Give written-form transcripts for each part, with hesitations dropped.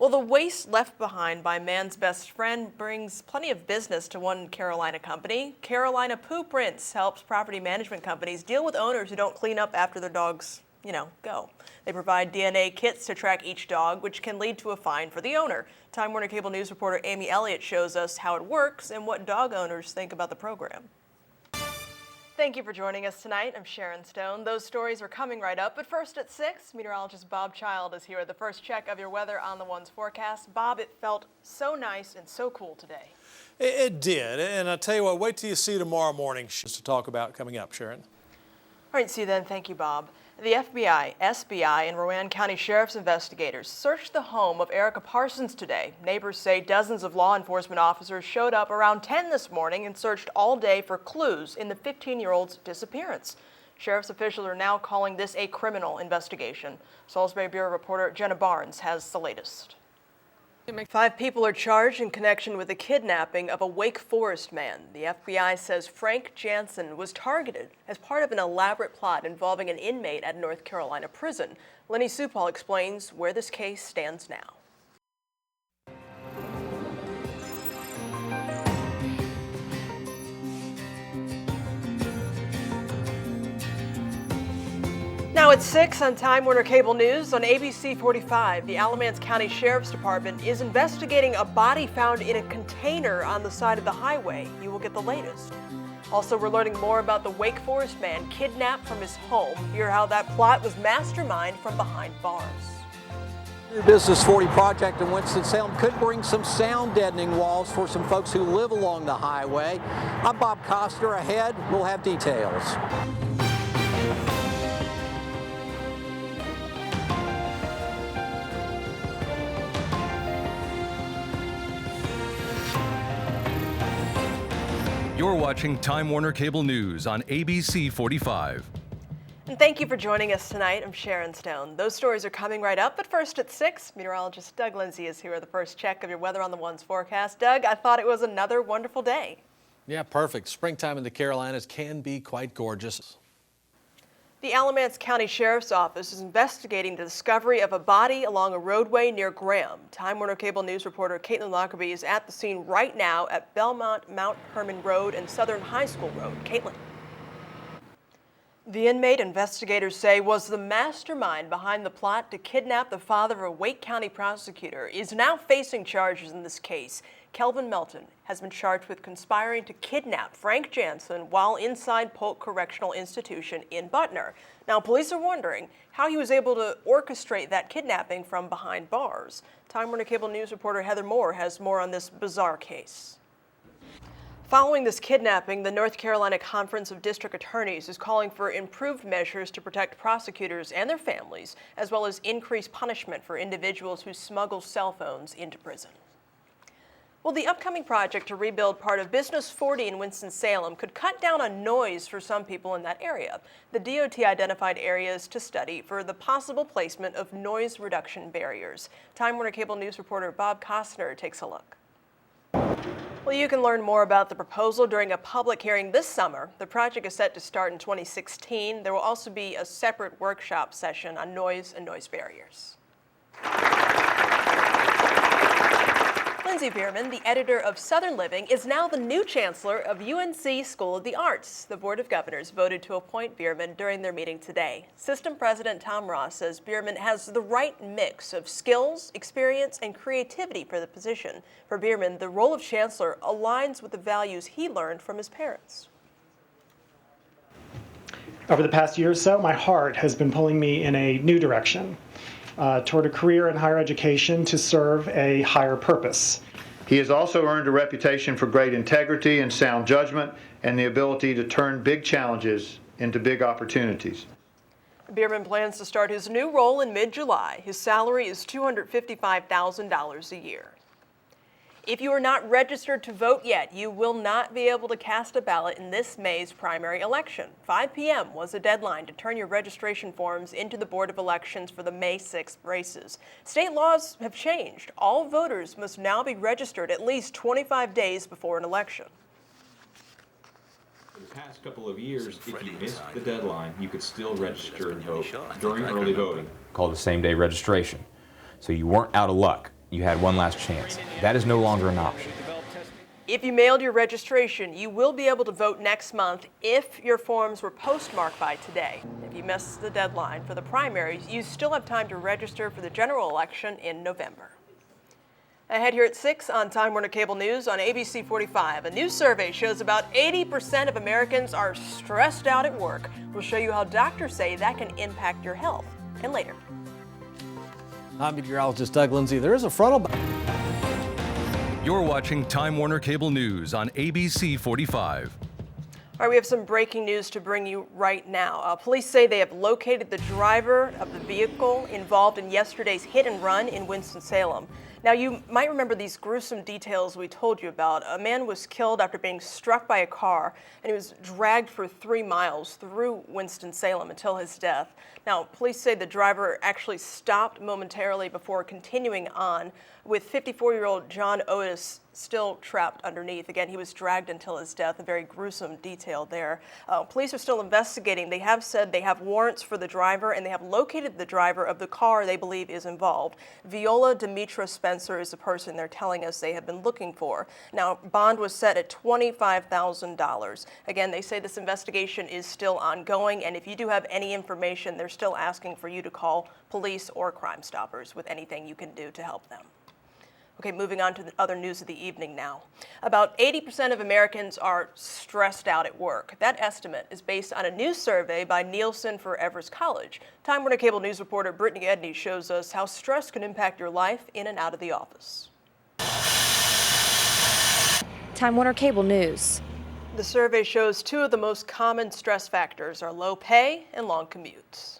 Well, the waste left behind by man's best friend brings plenty of business to one Carolina company. Carolina Poop Rinse helps property management companies deal with owners who don't clean up after their dogs, go. They provide DNA kits to track each dog, which can lead to a fine for the owner. Time Warner Cable News reporter Amy Elliott shows us how it works and what dog owners think about the program. Thank you for joining us tonight. I'm Sharon Stone. Those stories are coming right up, but first at 6, meteorologist Bob Child is here with the first check of your weather on the One's forecast. Bob, it felt so nice and so cool today. It did, and I tell you what, wait till you see tomorrow morning to talk about coming up, Sharon. All right, see you then. Thank you, Bob. The FBI, SBI, and Rowan County Sheriff's investigators searched the home of Erica Parsons today. Neighbors say dozens of law enforcement officers showed up around 10 this morning and searched all day for clues in the 15-year-old's disappearance. Sheriff's officials are now calling this a criminal investigation. Salisbury Bureau reporter Jenna Barnes has the latest. 5 people are charged in connection with the kidnapping of a Wake Forest man. The FBI says Frank Jansen was targeted as part of an elaborate plot involving an inmate at a North Carolina prison. Lenny Supal explains where this case stands now. Now at 6 on Time Warner Cable News on ABC 45, the Alamance County Sheriff's Department is investigating a body found in a container on the side of the highway. You will get the latest. Also, we're learning more about the Wake Forest man kidnapped from his home. Hear how that plot was masterminded from behind bars. New Business 40 project in Winston-Salem could bring some sound deadening walls for some folks who live along the highway. I'm Bob Coster. Ahead, we'll have details. You're watching Time Warner Cable News on ABC 45. And thank you for joining us tonight. I'm Sharon Stone. Those stories are coming right up, but first at 6, meteorologist Doug Lindsay is here with the first check of your weather on the One's forecast. Doug, I thought it was another wonderful day. Yeah, perfect. Springtime in the Carolinas can be quite gorgeous. The Alamance County Sheriff's Office is investigating the discovery of a body along a roadway near Graham. Time Warner Cable News reporter Caitlin Lockerbie is at the scene right now at Belmont Mount Herman Road and Southern High School Road. Caitlin. The inmate, investigators say, was the mastermind behind the plot to kidnap the father of a Wake County prosecutor, is now facing charges in this case. Kelvin Melton has been charged with conspiring to kidnap Frank Jansen while inside Polk Correctional Institution in Butner. Now, police are wondering how he was able to orchestrate that kidnapping from behind bars. Time Warner Cable News reporter Heather Moore has more on this bizarre case. Following this kidnapping, the North Carolina Conference of District Attorneys is calling for improved measures to protect prosecutors and their families, as well as increased punishment for individuals who smuggle cell phones into prison. Well, the upcoming project to rebuild part of Business 40 in Winston-Salem could cut down on noise for some people in that area. The DOT identified areas to study for the possible placement of noise reduction barriers. Time Warner Cable News reporter Bob Costner takes a look. Well, you can learn more about the proposal during a public hearing this summer. The project is set to start in 2016. There will also be a separate workshop session on noise and noise barriers. Lindsay Bierman, the editor of Southern Living, is now the new chancellor of UNC School of the Arts. The Board of Governors voted to appoint Bierman during their meeting today. System President Tom Ross says Bierman has the right mix of skills, experience, and creativity for the position. For Bierman, the role of chancellor aligns with the values he learned from his parents. Over the past year or so, my heart has been pulling me in a new direction. Toward a career in higher education to serve a higher purpose. He has also earned a reputation for great integrity and sound judgment and the ability to turn big challenges into big opportunities. Bierman plans to start his new role in mid-July. His salary is $255,000 a year. If you are not registered to vote yet, you will not be able to cast a ballot in this May's primary election. 5 p.m. was the deadline to turn your registration forms into the Board of Elections for the May 6th races. State laws have changed. All voters must now be registered at least 25 days before an election. In the past couple of years, if you missed the deadline, you could still register and vote during early voting. Called the same-day registration. So you weren't out of luck. you had one last chance. That is no longer an option. If you mailed your registration, you will be able to vote next month if your forms were postmarked by today. If you missed the deadline for the primaries, you still have time to register for the general election in November. Ahead here at 6 on Time Warner Cable News on ABC 45. A new survey shows about 80% of Americans are stressed out at work. We'll show you how doctors say that can impact your health. And later. I'm meteorologist Doug Lindsay. There is a frontal. You're watching Time Warner Cable News on ABC 45. All right, we have some breaking news to bring you right now. Police say they have located the driver of the vehicle involved in yesterday's hit and run in Winston-Salem. Now, you might remember these gruesome details we told you about. A man was killed after being struck by a car, and he was dragged for 3 miles through Winston-Salem until his death. Now, police say the driver actually stopped momentarily before continuing on, with 54-year-old John Otis still trapped underneath. Again, he was dragged until his death, a very gruesome detail there. Police are still investigating. They have said they have warrants for the driver, and they have located the driver of the car they believe is involved. Viola Demetra Spencer is the person they're telling us they have been looking for. Now, bond was set at $25,000. Again, they say this investigation is still ongoing, and if you do have any information, they're still asking for you to call police or Crime Stoppers with anything you can do to help them. Okay, moving on to the other news of the evening now. About 80% of Americans are stressed out at work. That estimate is based on a new survey by Nielsen for Evers College. Time Warner Cable News reporter Brittany Edney shows us how stress can impact your life in and out of the office. Time Warner Cable News. The survey shows 2 of the most common stress factors are low pay and long commutes.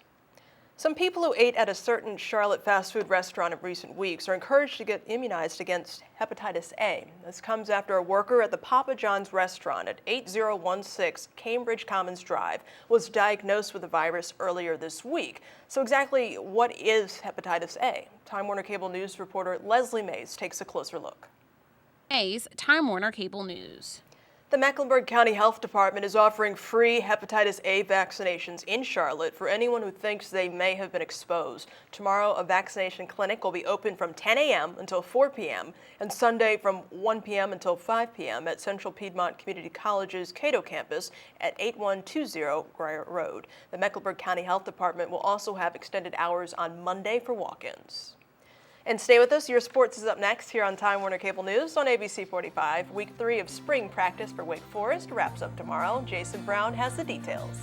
Some people who ate at a certain Charlotte fast food restaurant in recent weeks are encouraged to get immunized against hepatitis A. This comes after a worker at the Papa John's restaurant at 8016 Cambridge Commons Drive was diagnosed with the virus earlier this week. So exactly what is hepatitis A? Time Warner Cable News reporter Leslie Mays takes a closer look. Time Warner Cable News. The Mecklenburg County Health Department is offering free hepatitis A vaccinations in Charlotte for anyone who thinks they may have been exposed. Tomorrow, a vaccination clinic will be open from 10 a.m. until 4 p.m. and Sunday from 1 p.m. until 5 p.m. at Central Piedmont Community College's Cato campus at 8120 Grier Road. The Mecklenburg County Health Department will also have extended hours on Monday for walk-ins. And stay with us. Your sports is up next here on Time Warner Cable News on ABC 45. Week 3 of spring practice for Wake Forest wraps up tomorrow. Jason Brown has the details.